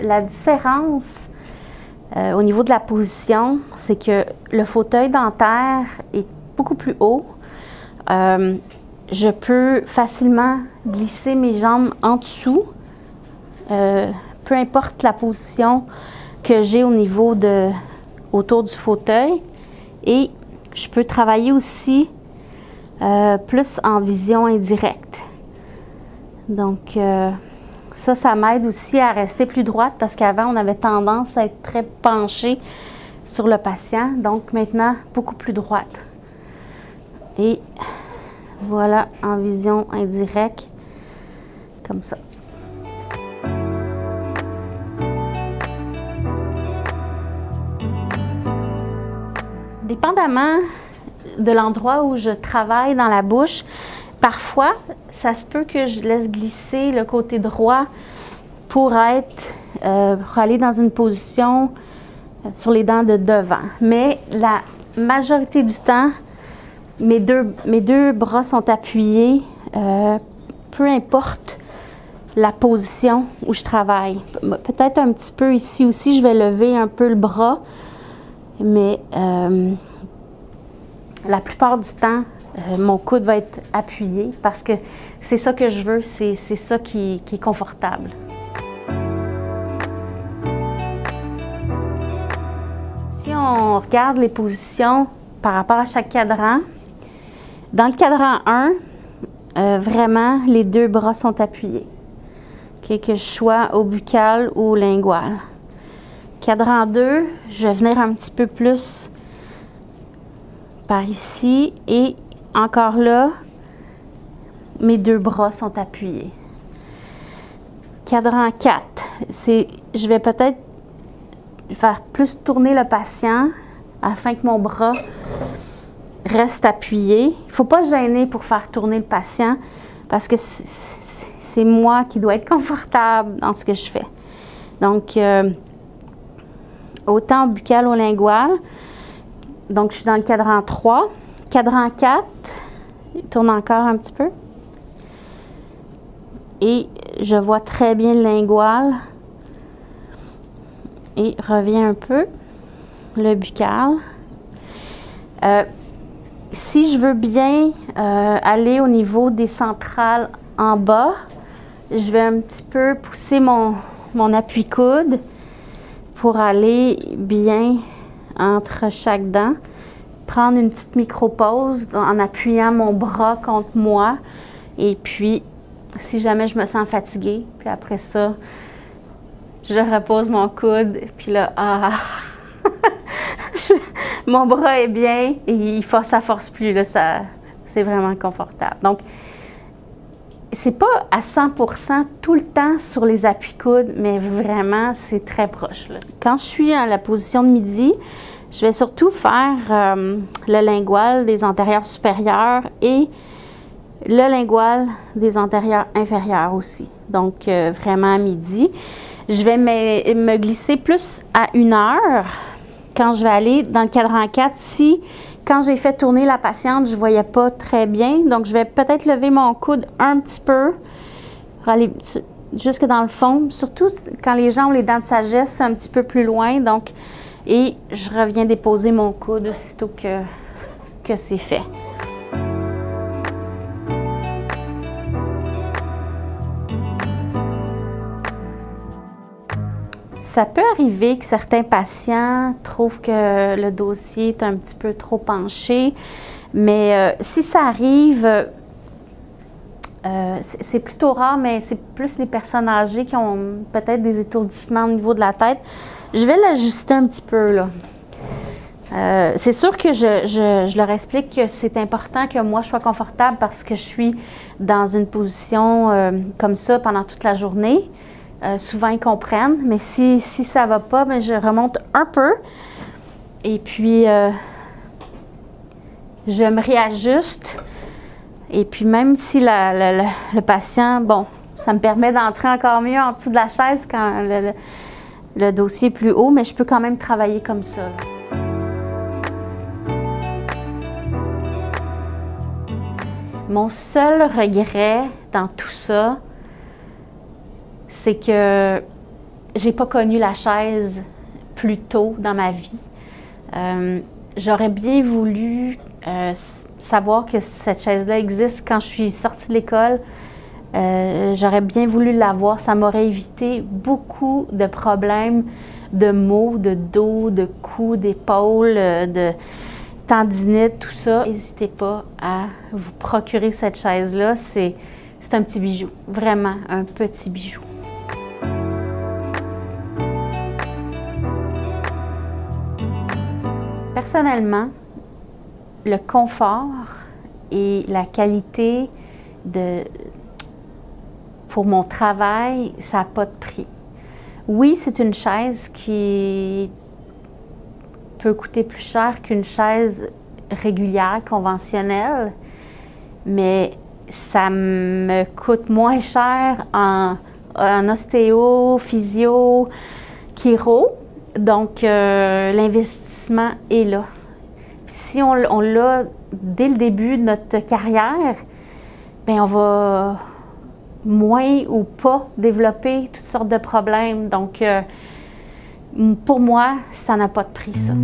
La différence au niveau de la position, c'est que le fauteuil dentaire est beaucoup plus haut. Je peux facilement glisser mes jambes en dessous, peu importe la position que j'ai au niveau autour du fauteuil. Et je peux travailler aussi plus en vision indirecte. Donc, ça m'aide aussi à rester plus droite parce qu'avant, on avait tendance à être très penché sur le patient. Donc, maintenant, beaucoup plus droite. Et voilà, en vision indirecte, comme ça. Dépendamment de l'endroit où je travaille dans la bouche, parfois, ça se peut que je laisse glisser le côté droit pour aller dans une position sur les dents de devant. Mais la majorité du temps, mes deux bras sont appuyés, peu importe la position où je travaille. Peut-être un petit peu ici aussi, je vais lever un peu le bras, mais la plupart du temps, mon coude va être appuyé parce que c'est ça que je veux, c'est ça qui est confortable. Si on regarde les positions par rapport à chaque cadran, dans le cadran 1, vraiment, les deux bras sont appuyés, okay, que je sois au buccal ou au lingual. Cadran 2, je vais venir un petit peu plus par ici et encore là, mes deux bras sont appuyés. Cadran 4, je vais peut-être faire plus tourner le patient afin que mon bras reste appuyé. Il ne faut pas se gêner pour faire tourner le patient parce que c'est moi qui dois être confortable dans ce que je fais. Donc, autant buccal au lingual. Donc, je suis dans le cadran 3. Cadran 4, il tourne encore un petit peu. Et je vois très bien le lingual. Et reviens un peu. Le buccal. Si je veux bien aller au niveau des centrales en bas, je vais un petit peu pousser mon appui-coude pour aller bien entre chaque dent. Prendre une petite micro-pause en appuyant mon bras contre moi. Et puis, si jamais je me sens fatiguée, puis après ça, je repose mon coude. Puis là, mon bras est bien et ça force plus. Là, c'est vraiment confortable. Donc, c'est pas à 100% tout le temps sur les appuis-coudes, mais vraiment, c'est très proche, là. Quand je suis à la position de midi, je vais surtout faire le lingual des antérieurs supérieurs et le lingual des antérieurs inférieurs aussi. Donc, vraiment à midi. Je vais me glisser plus à 1 heure quand je vais aller dans le cadran 4. Si, quand j'ai fait tourner la patiente, je ne voyais pas très bien. Donc, je vais peut-être lever mon coude un petit peu pour aller jusque dans le fond. Surtout quand les gens ont les dents de sagesse, c'est un petit peu plus loin. Donc, et je reviens déposer mon coude aussitôt que c'est fait. Ça peut arriver que certains patients trouvent que le dossier est un petit peu trop penché, mais si ça arrive, c'est plutôt rare, mais c'est plus les personnes âgées qui ont peut-être des étourdissements au niveau de la tête. Je vais l'ajuster un petit peu, là. C'est sûr que je leur explique que c'est important que moi je sois confortable parce que je suis dans une position comme ça pendant toute la journée. Souvent, ils comprennent, mais si ça ne va pas, bien, je remonte un peu et puis je me réajuste. Et puis, même si le patient, bon, ça me permet d'entrer encore mieux en dessous de la chaise quand le dossier est plus haut, mais je peux quand même travailler comme ça. Mon seul regret dans tout ça, c'est que j'ai pas connu la chaise plus tôt dans ma vie. J'aurais bien voulu savoir que cette chaise-là existe quand je suis sortie de l'école. J'aurais bien voulu l'avoir. Ça m'aurait évité beaucoup de problèmes de maux, de dos, de cou, d'épaule, de tendinite, tout ça. N'hésitez pas à vous procurer cette chaise-là. C'est un petit bijou, vraiment un petit bijou. Personnellement, le confort et la qualité pour mon travail, ça n'a pas de prix. Oui, c'est une chaise qui peut coûter plus cher qu'une chaise régulière, conventionnelle, mais ça me coûte moins cher en ostéo, physio, chiro. Donc, l'investissement est là. Puis si on l'a dès le début de notre carrière, bien, on va moins ou pas développer toutes sortes de problèmes. Donc, pour moi, ça n'a pas de prix, ça.